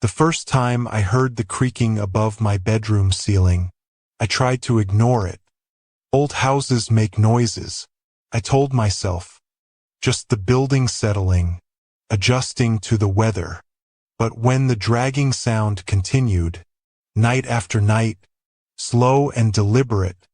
The first time I heard the creaking above my bedroom ceiling, I tried to ignore it. Old houses make noises, I told myself. Just the building settling, adjusting to the weather. But when the dragging sound continued, night after night, slow and deliberate,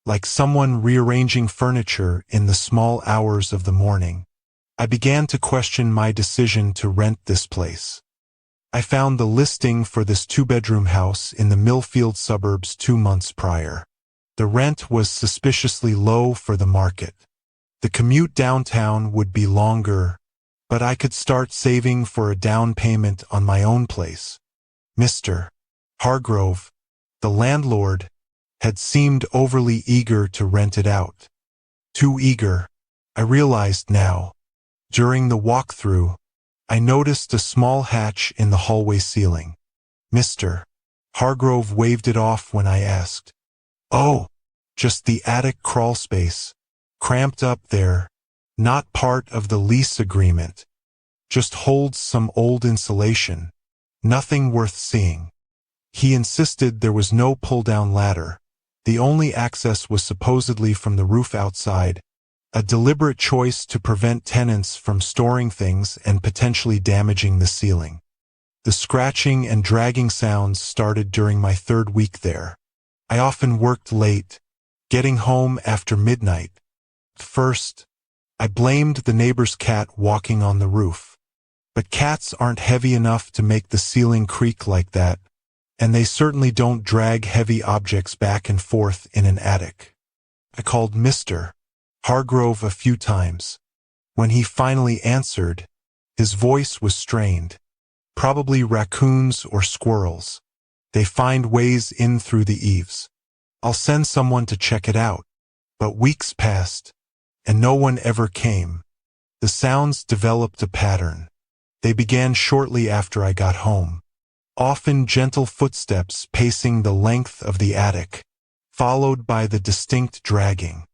like someone rearranging furniture in the small hours of the morning, I began to question my decision to rent this place. I found the listing for this two-bedroom house in the Millfield suburbs 2 months prior. The rent was suspiciously low for the market. The commute downtown would be longer, but I could start saving for a down payment on my own place. Mr. Hargrove, the landlord, had seemed overly eager to rent it out. Too eager, I realized now. During the walkthrough, I noticed a small hatch in the hallway ceiling. Mr. Hargrove waved it off when I asked. Oh, just the attic crawl space, cramped up there, not part of the lease agreement. Just holds some old insulation, nothing worth seeing. He insisted there was no pull-down ladder. The only access was supposedly from the roof outside, a deliberate choice to prevent tenants from storing things and potentially damaging the ceiling. The scratching and dragging sounds started during my 3rd week there. I often worked late, getting home after midnight. First, I blamed the neighbor's cat walking on the roof. But cats aren't heavy enough to make the ceiling creak like that, and they certainly don't drag heavy objects back and forth in an attic. I called Mr. Hargrove a few times. When he finally answered, his voice was strained. Probably raccoons or squirrels. They find ways in through the eaves. I'll send someone to check it out. But weeks passed, and no one ever came. The sounds developed a pattern. They began shortly after I got home. Often gentle footsteps pacing the length of the attic, followed by the distinct dragging.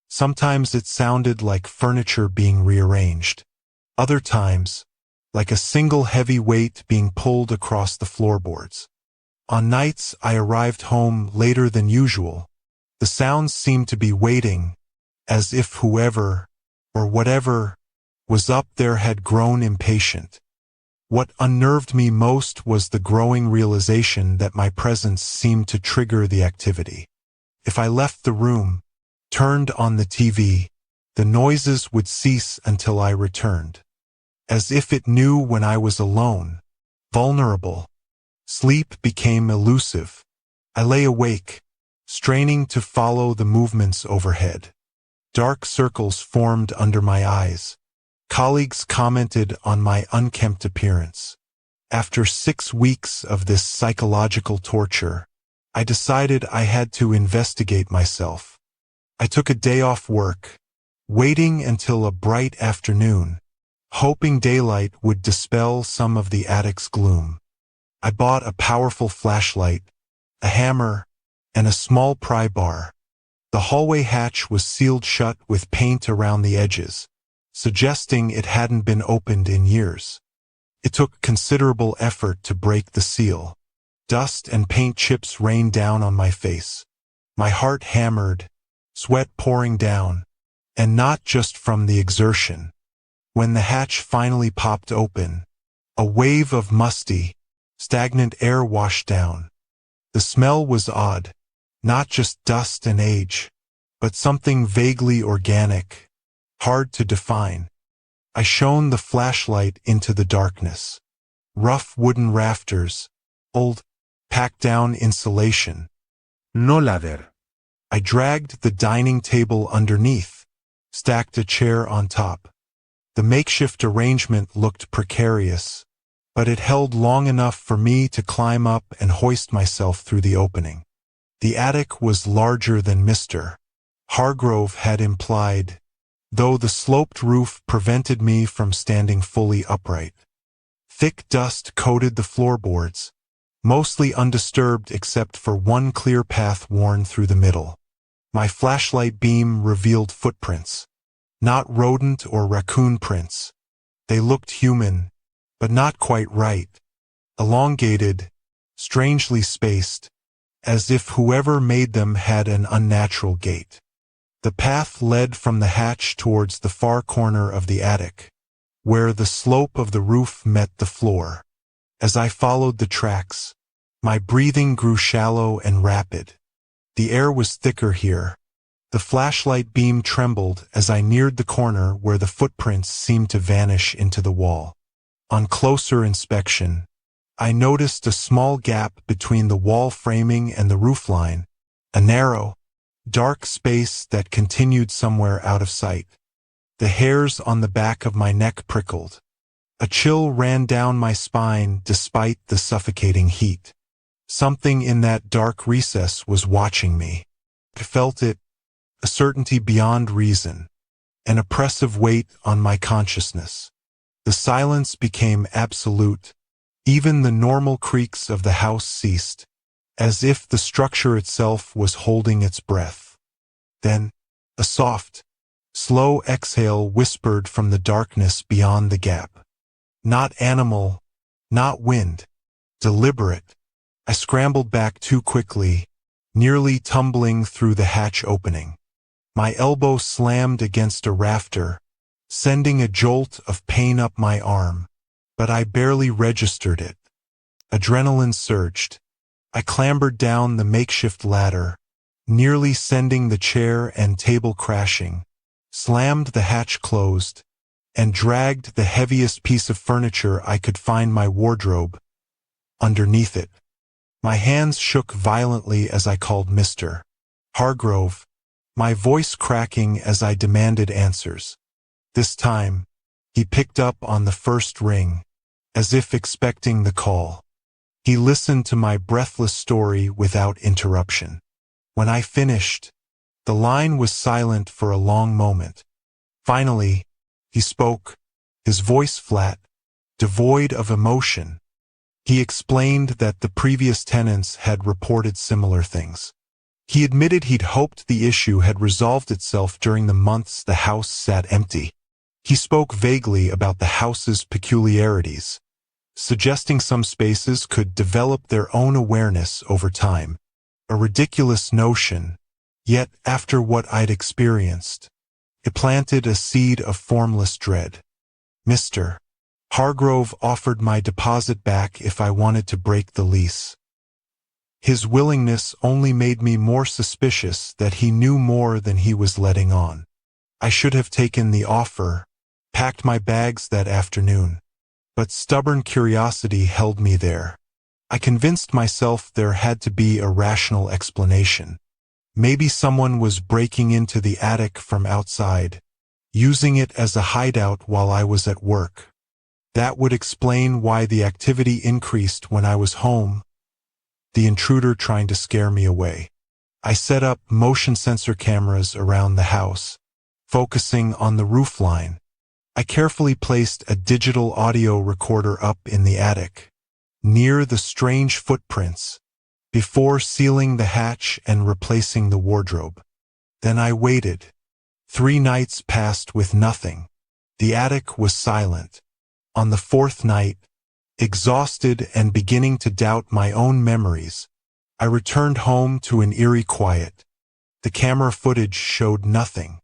Sometimes it sounded like furniture being rearranged. Other times, like a single heavy weight being pulled across the floorboards. On nights I arrived home later than usual, the sounds seemed to be waiting, as if whoever, or whatever, was up there had grown impatient. What unnerved me most was the growing realization that my presence seemed to trigger the activity. If I left the room, turned on the TV, the noises would cease until I returned. As if it knew when I was alone, vulnerable. Sleep became elusive. I lay awake, straining to follow the movements overhead. Dark circles formed under my eyes. Colleagues commented on my unkempt appearance. After 6 weeks of this psychological torture, I decided I had to investigate myself. I took a day off work, waiting until a bright afternoon, hoping daylight would dispel some of the attic's gloom. I bought a powerful flashlight, a hammer, and a small pry bar. The hallway hatch was sealed shut with paint around the edges, suggesting it hadn't been opened in years. It took considerable effort to break the seal. Dust and paint chips rained down on my face. My heart hammered, sweat pouring down, and not just from the exertion. When the hatch finally popped open, a wave of musty, stagnant air washed down. The smell was odd, not just dust and age, but something vaguely organic, hard to define. I shone the flashlight into the darkness. Rough wooden rafters, old, packed-down insulation. No ladder. I dragged the dining table underneath, stacked a chair on top. The makeshift arrangement looked precarious, but it held long enough for me to climb up and hoist myself through the opening. The attic was larger than Mr. Hargrove had implied, though the sloped roof prevented me from standing fully upright. Thick dust coated the floorboards, mostly undisturbed except for one clear path worn through the middle. My flashlight beam revealed footprints, not rodent or raccoon prints. They looked human, but not quite right. elongated, strangely spaced, as if whoever made them had an unnatural gait. The path led from the hatch towards the far corner of the attic, where the slope of the roof met the floor. As I followed the tracks, my breathing grew shallow and rapid. The air was thicker here. The flashlight beam trembled as I neared the corner where the footprints seemed to vanish into the wall. On closer inspection, I noticed a small gap between the wall framing and the roofline, a narrow, dark space that continued somewhere out of sight. The hairs on the back of my neck prickled. A chill ran down my spine despite the suffocating heat. Something in that dark recess was watching me. I felt it, a certainty beyond reason, an oppressive weight on my consciousness. The silence became absolute. Even the normal creaks of the house ceased, as if the structure itself was holding its breath. Then, a soft, slow exhale whispered from the darkness beyond the gap. Not animal, not wind, deliberate. I scrambled back too quickly, nearly tumbling through the hatch opening. My elbow slammed against a rafter, sending a jolt of pain up my arm, but I barely registered it. Adrenaline surged. I clambered down the makeshift ladder, nearly sending the chair and table crashing, slammed the hatch closed, and dragged the heaviest piece of furniture I could find, my wardrobe, underneath it. My hands shook violently as I called Mr. Hargrove, my voice cracking as I demanded answers. This time, he picked up on the first ring, as if expecting the call. He listened to my breathless story without interruption. When I finished, the line was silent for a long moment. Finally, he spoke, his voice flat, devoid of emotion. He explained that the previous tenants had reported similar things. He admitted he'd hoped the issue had resolved itself during the months the house sat empty. He spoke vaguely about the house's peculiarities, suggesting some spaces could develop their own awareness over time. A ridiculous notion, yet after what I'd experienced, it planted a seed of formless dread. Mr. Hargrove offered my deposit back if I wanted to break the lease. His willingness only made me more suspicious that he knew more than he was letting on. I should have taken the offer, packed my bags that afternoon, but stubborn curiosity held me there. I convinced myself there had to be a rational explanation. Maybe someone was breaking into the attic from outside, using it as a hideout while I was at work. That would explain why the activity increased when I was home. The intruder trying to scare me away. I set up motion sensor cameras around the house, focusing on the roofline. I carefully placed a digital audio recorder up in the attic, near the strange footprints, before sealing the hatch and replacing the wardrobe. Then I waited. 3 nights passed with nothing. The attic was silent. On the 4th night, exhausted and beginning to doubt my own memories, I returned home to an eerie quiet. The camera footage showed nothing,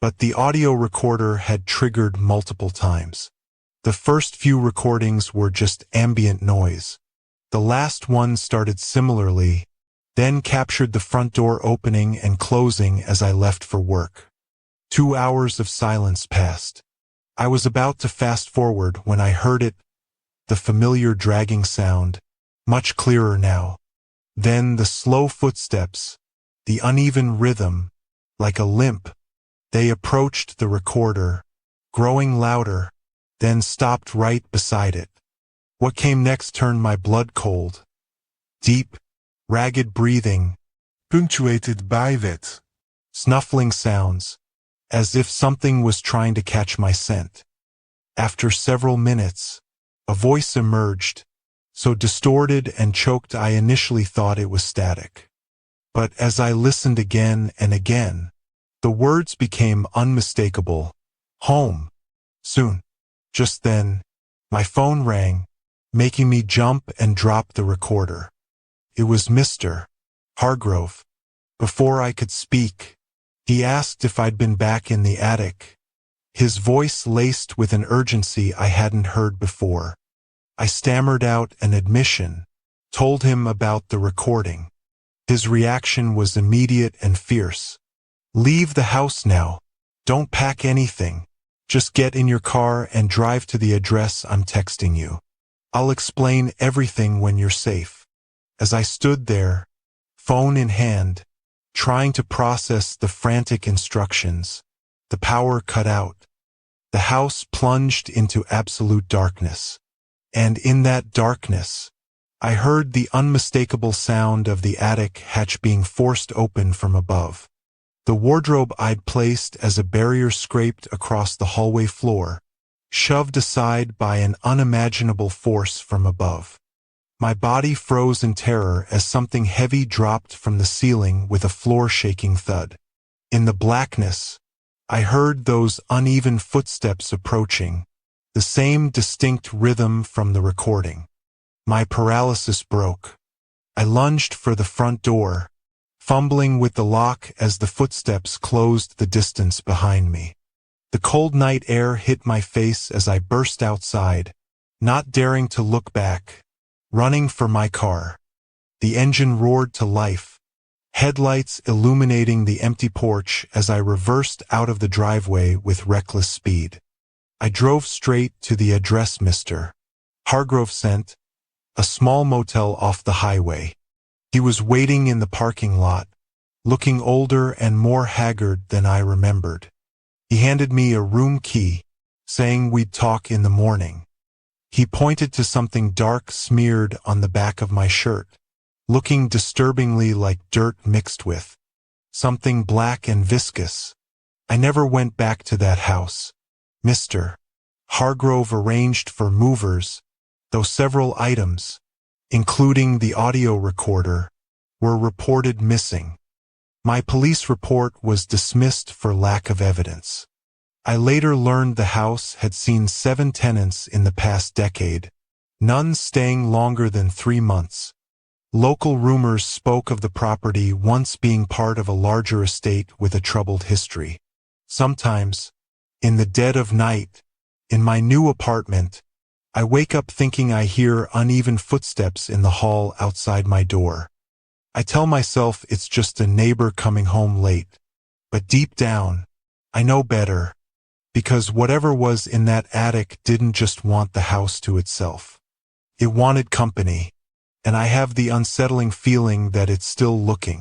but the audio recorder had triggered multiple times. The first few recordings were just ambient noise. The last one started similarly, then captured the front door opening and closing as I left for work. 2 hours of silence passed. I was about to fast forward when I heard it, the familiar dragging sound, much clearer now. Then the slow footsteps, the uneven rhythm, like a limp. They approached the recorder, growing louder, then stopped right beside it. What came next turned my blood cold. Deep, ragged breathing, punctuated by wet, snuffling sounds, as if something was trying to catch my scent. After several minutes, a voice emerged, so distorted and choked I initially thought it was static. But as I listened again and again, the words became unmistakable. Home. Soon. Just then, my phone rang. making me jump and drop the recorder. It was Mr. Hargrove. Before I could speak, he asked if I'd been back in the attic, his voice laced with an urgency I hadn't heard before. I stammered out an admission, told him about the recording. His reaction was immediate and fierce. "Leave the house now. Don't pack anything. Just get in your car and drive to the address I'm texting you. I'll explain everything when you're safe." As I stood there, phone in hand, trying to process the frantic instructions, the power cut out. The house plunged into absolute darkness. And in that darkness, I heard the unmistakable sound of the attic hatch being forced open from above. The wardrobe I'd placed as a barrier scraped across the hallway floor, shoved aside by an unimaginable force from above. My body froze in terror as something heavy dropped from the ceiling with a floor-shaking thud. In the blackness, I heard those uneven footsteps approaching, the same distinct rhythm from the recording. My paralysis broke. I lunged for the front door, fumbling with the lock as the footsteps closed the distance behind me. The cold night air hit my face as I burst outside, not daring to look back, running for my car. The engine roared to life, headlights illuminating the empty porch as I reversed out of the driveway with reckless speed. I drove straight to the address Mr. Hargrove sent, a small motel off the highway. He was waiting in the parking lot, looking older and more haggard than I remembered. He handed me a room key, saying we'd talk in the morning. He pointed to something dark smeared on the back of my shirt, looking disturbingly like dirt mixed with something black and viscous. I never went back to that house. Mr. Hargrove arranged for movers, though several items, including the audio recorder, were reported missing. My police report was dismissed for lack of evidence. I later learned the house had seen 7 tenants in the past decade, none staying longer than 3 months. Local rumors spoke of the property once being part of a larger estate with a troubled history. Sometimes, in the dead of night, in my new apartment, I wake up thinking I hear uneven footsteps in the hall outside my door. I tell myself it's just a neighbor coming home late, but deep down, I know better, because whatever was in that attic didn't just want the house to itself. It wanted company, and I have the unsettling feeling that it's still looking.